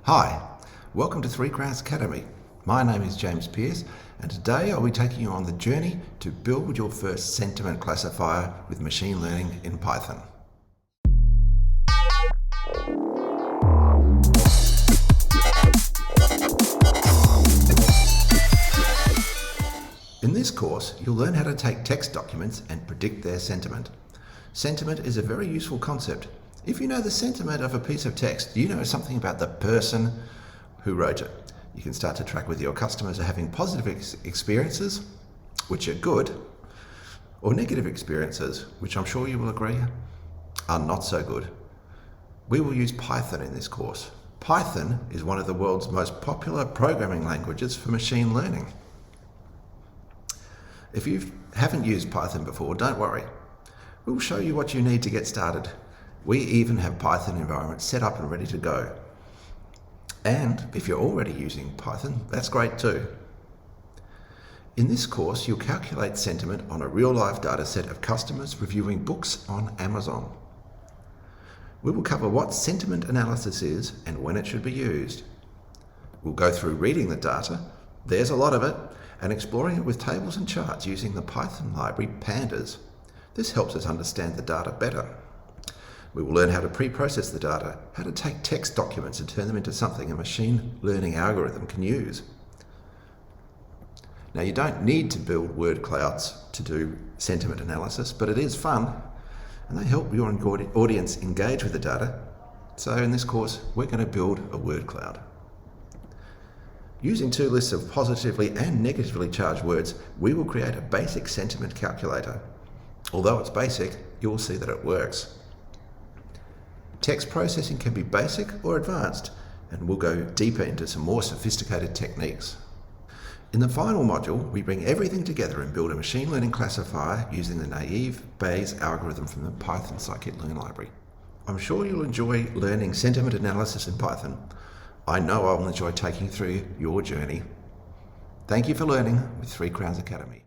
Hi, welcome to Three Crowns Academy. My name is James Pearce, and today I'll be taking you on the journey to build your first sentiment classifier with machine learning in Python. In this course, you'll learn how to take text documents and predict their sentiment. Sentiment is a very useful concept. If you know the sentiment of a piece of text, you know something about the person who wrote it. You can start to track whether your customers are having positive experiences, which are good, or negative experiences, which I'm sure you will agree are not so good. We will use Python in this course. Python is one of the world's most popular programming languages for machine learning. If you haven't used Python before, don't worry. We'll show you what you need to get started. We even have Python environments set up and ready to go. And if you're already using Python, that's great too. In this course, you'll calculate sentiment on a real-life data set of customers reviewing books on Amazon. We will cover what sentiment analysis is and when it should be used. We'll go through reading the data, there's a lot of it, and exploring it with tables and charts using the Python library pandas. This helps us understand the data better. We will learn how to pre-process the data, how to take text documents and turn them into something a machine learning algorithm can use. Now, you don't need to build word clouds to do sentiment analysis, but it is fun, and they help your audience engage with the data. So in this course, we're going to build a word cloud. Using two lists of positively and negatively charged words, we will create a basic sentiment calculator. Although it's basic, you will see that it works. Text processing can be basic or advanced, and we'll go deeper into some more sophisticated techniques. In the final module, we bring everything together and build a machine learning classifier using the naive Bayes algorithm from the Python scikit-learn library. I'm sure you'll enjoy learning sentiment analysis in Python. I know I'll enjoy taking you through your journey. Thank you for learning with Three Crowns Academy.